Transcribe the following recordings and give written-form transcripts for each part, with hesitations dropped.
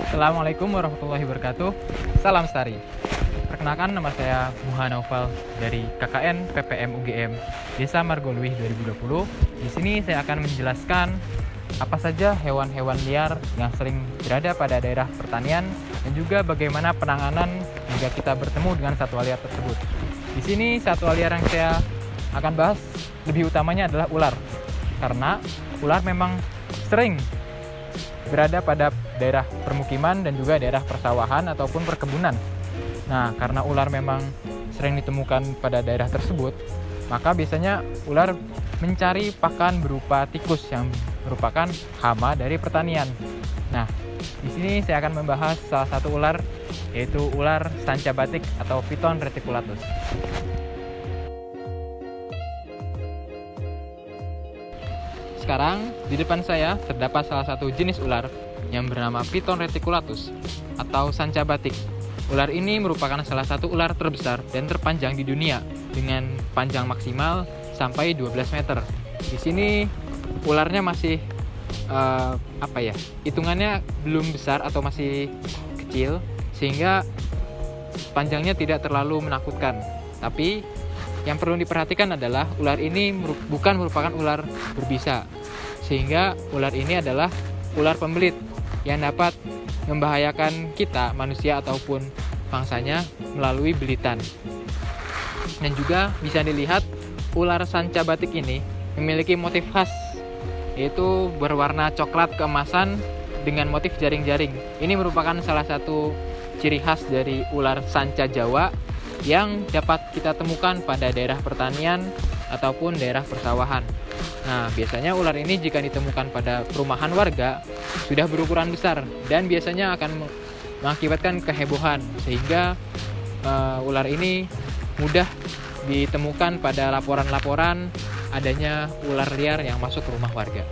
Assalamualaikum warahmatullahi wabarakatuh. Salam Lestari. Perkenalkan, nama saya Muha Naufal dari KKN PPM UGM Desa Margoluih 2020. Di sini saya akan menjelaskan apa saja hewan-hewan liar yang sering berada pada daerah pertanian dan juga bagaimana penanganan jika kita bertemu dengan satwa liar tersebut. Di sini satwa liar yang saya akan bahas lebih utamanya adalah ular. Karena ular memang sering berada pada daerah permukiman dan juga daerah persawahan ataupun perkebunan. Nah, karena ular memang sering ditemukan pada daerah tersebut, maka biasanya ular mencari pakan berupa tikus yang merupakan hama dari pertanian. Nah, di sini saya akan membahas salah satu ular, yaitu ular sanca batik atau Piton reticulatus. Sekarang di depan saya terdapat salah satu jenis ular yang bernama Piton reticulatus atau sanca batik. Ular ini merupakan salah satu ular terbesar dan terpanjang di dunia dengan panjang maksimal sampai 12 meter. Di sini ularnya masih hitungannya belum besar atau masih kecil sehingga panjangnya tidak terlalu menakutkan. Tapi yang perlu diperhatikan adalah ular ini bukan merupakan ular berbisa, sehingga ular ini adalah ular pembelit yang dapat membahayakan kita, manusia ataupun mangsanya melalui belitan. Dan juga bisa dilihat ular sanca batik ini memiliki motif khas, yaitu berwarna coklat keemasan dengan motif jaring-jaring. Ini merupakan salah satu ciri khas dari ular sanca Jawa yang dapat kita temukan pada daerah pertanian ataupun daerah persawahan. Nah, biasanya ular ini jika ditemukan pada perumahan warga sudah berukuran besar dan biasanya akan mengakibatkan kehebohan, sehingga ular ini mudah ditemukan pada laporan-laporan adanya ular liar yang masuk ke rumah warga.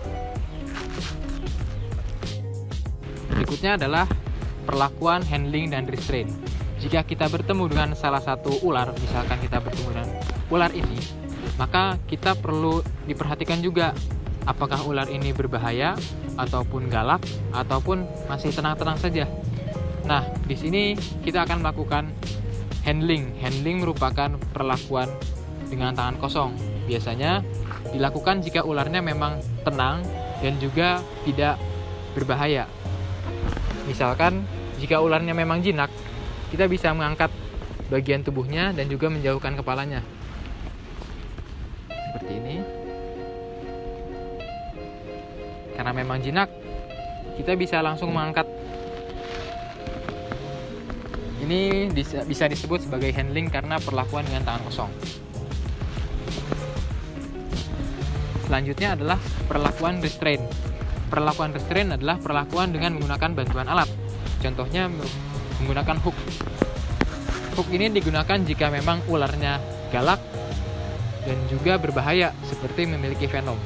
Berikutnya adalah perlakuan handling dan restraint. Jika kita bertemu dengan salah satu ular, misalkan kita bertemu dengan ular ini, maka kita perlu diperhatikan juga apakah ular ini berbahaya ataupun galak ataupun masih tenang-tenang saja. Nah, di sini kita akan melakukan handling. Handling merupakan perlakuan dengan tangan kosong. Biasanya dilakukan jika ularnya memang tenang dan juga tidak berbahaya. Misalkan jika ularnya memang jinak, kita bisa mengangkat bagian tubuhnya dan juga menjauhkan kepalanya. Seperti ini. Karena memang jinak, kita bisa langsung mengangkat. Ini bisa disebut sebagai handling karena perlakuan dengan tangan kosong. Selanjutnya adalah perlakuan restraint. Perlakuan restraint adalah perlakuan dengan menggunakan bantuan alat. Contohnya menggunakan hook. Hook ini digunakan jika memang ularnya galak dan juga berbahaya seperti memiliki venom.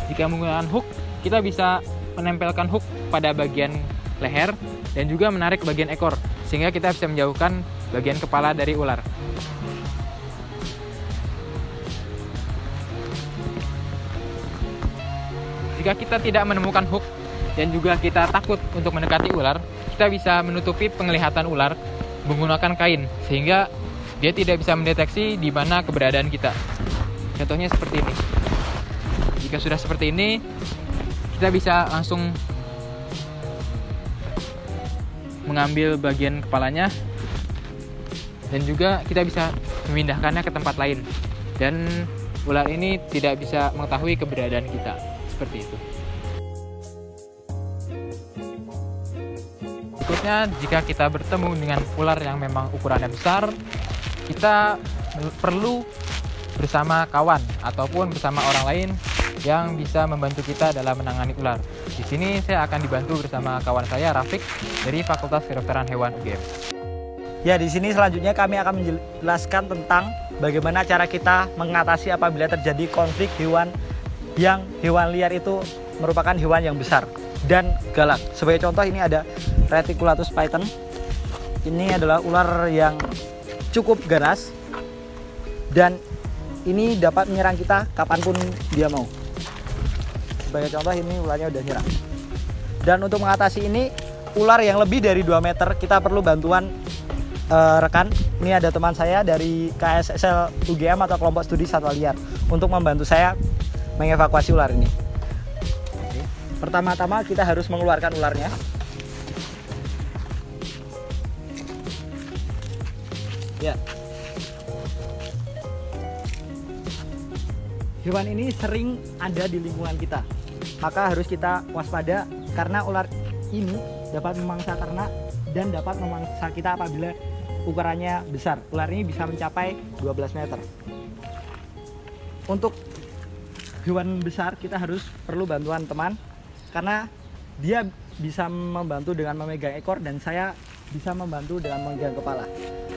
Jika menggunakan hook, kita bisa menempelkan hook pada bagian leher dan juga menarik bagian ekor sehingga kita bisa menjauhkan bagian kepala dari ular. Jika kita tidak menemukan hook dan juga kita takut untuk mendekati ular, kita bisa menutupi penglihatan ular menggunakan kain sehingga dia tidak bisa mendeteksi di mana keberadaan kita. Contohnya seperti ini. Jika sudah seperti ini, kita bisa langsung mengambil bagian kepalanya dan juga kita bisa memindahkannya ke tempat lain dan ular ini tidak bisa mengetahui keberadaan kita. Seperti itu. Berikutnya, jika kita bertemu dengan ular yang memang ukurannya besar, kita perlu bersama kawan ataupun bersama orang lain yang bisa membantu kita dalam menangani ular. Di sini saya akan dibantu bersama kawan saya, Rafiq, dari Fakultas Kedokteran Hewan UGM. Ya, di sini selanjutnya kami akan menjelaskan tentang bagaimana cara kita mengatasi apabila terjadi konflik hewan liar itu merupakan hewan yang besar dan galak. Sebagai contoh, ini ada Reticulatus python. Ini adalah ular yang cukup ganas dan ini dapat menyerang kita kapanpun dia mau. Sebagai contoh, ini ularnya udah nyerang. Dan untuk mengatasi ini, ular yang lebih dari 2 meter, kita perlu bantuan rekan. Ini ada teman saya dari KSSL UGM atau kelompok studi satwa liar untuk membantu saya mengevakuasi ular ini. Oke. Pertama-tama kita harus mengeluarkan ularnya. Ya. Hewan ini sering ada di lingkungan kita, maka harus kita waspada karena ular ini dapat memangsa ternak dan dapat memangsa kita apabila ukurannya besar. Ular ini bisa mencapai 12 meter. Untuk hewan besar kita harus perlu bantuan teman karena dia bisa membantu dengan memegang ekor dan saya bisa membantu dengan memegang kepala.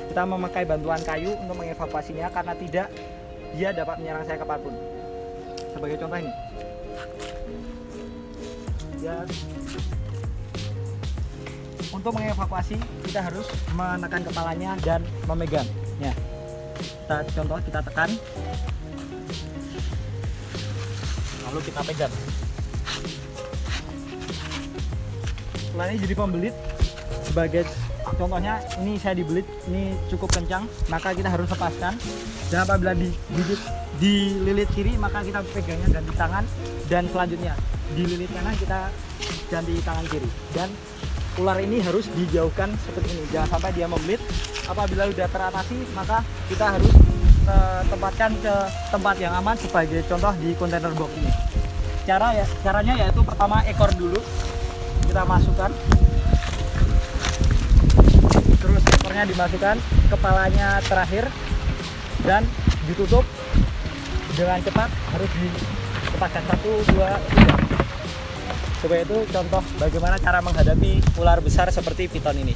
Kita memakai bantuan kayu untuk mengevakuasinya, karena tidak dia dapat menyerang saya kapanpun. Sebagai contoh ini. Ya. Untuk mengevakuasi kita harus menekan kepalanya dan memegangnya. Kita tekan, lalu kita pegang. Setelah ini jadi pembelit. Sebagai contohnya, ini saya dibelit, ini cukup kencang, maka kita harus lepaskan. Dan apabila dililit kiri, maka kita pegangnya ganti tangan, dan selanjutnya dililit kanan kita ganti tangan kiri. Dan ular ini harus dijauhkan seperti ini, jangan sampai dia membelit. Apabila sudah teratasi, maka kita harus tempatkan ke tempat yang aman, sebagai contoh di kontainer box ini. Caranya yaitu pertama ekor dulu kita masukkan, terus ekornya dimasukkan, kepalanya terakhir, dan ditutup dengan cepat. Harus dilepaskan 1, 2, 3. Seperti itu contoh bagaimana cara menghadapi ular besar seperti piton ini.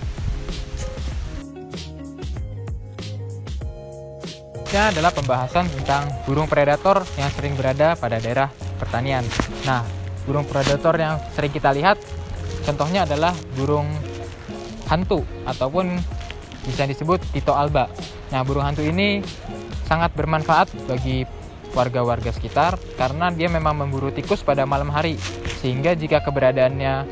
Ini adalah pembahasan tentang burung predator yang sering berada pada daerah pertanian. Nah, burung predator yang sering kita lihat contohnya adalah burung hantu ataupun bisa disebut Tito alba. Nah, burung hantu ini sangat bermanfaat bagi warga-warga sekitar karena dia memang memburu tikus pada malam hari, sehingga jika keberadaannya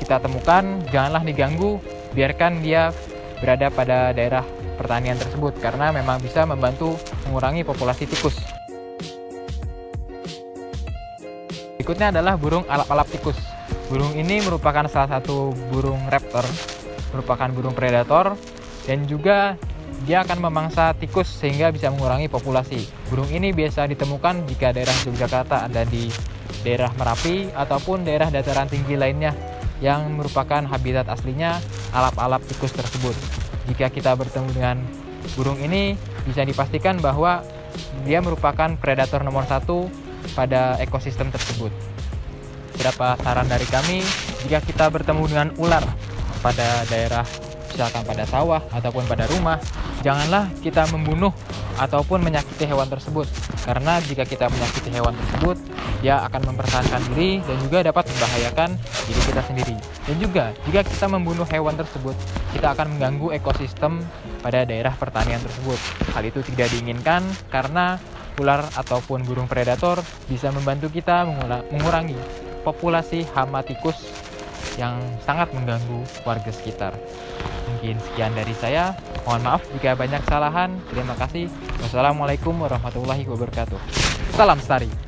kita temukan, janganlah diganggu, biarkan dia berada pada daerah pertanian tersebut karena memang bisa membantu mengurangi populasi tikus. Berikutnya adalah burung alap-alap tikus. Burung ini merupakan salah satu burung raptor, merupakan burung predator, dan juga dia akan memangsa tikus sehingga bisa mengurangi populasi. Burung ini biasa ditemukan jika daerah Yogyakarta ada di daerah Merapi ataupun daerah dataran tinggi lainnya yang merupakan habitat aslinya alap-alap tikus tersebut. Jika kita bertemu dengan burung ini, bisa dipastikan bahwa dia merupakan predator nomor 1 pada ekosistem tersebut. Beberapa saran dari kami, jika kita bertemu dengan ular pada daerah, misalkan pada sawah ataupun pada rumah, janganlah kita membunuh ataupun menyakiti hewan tersebut, karena jika kita menyakiti hewan tersebut, dia akan mempertahankan diri dan juga dapat membahayakan diri kita sendiri. Dan juga jika kita membunuh hewan tersebut, kita akan mengganggu ekosistem pada daerah pertanian tersebut. Hal itu tidak diinginkan karena ular ataupun burung predator bisa membantu kita mengurangi populasi hama tikus yang sangat mengganggu warga sekitar. Mungkin sekian dari saya. Mohon maaf jika banyak kesalahan. Terima kasih. Wassalamualaikum warahmatullahi wabarakatuh. Salam Lestari.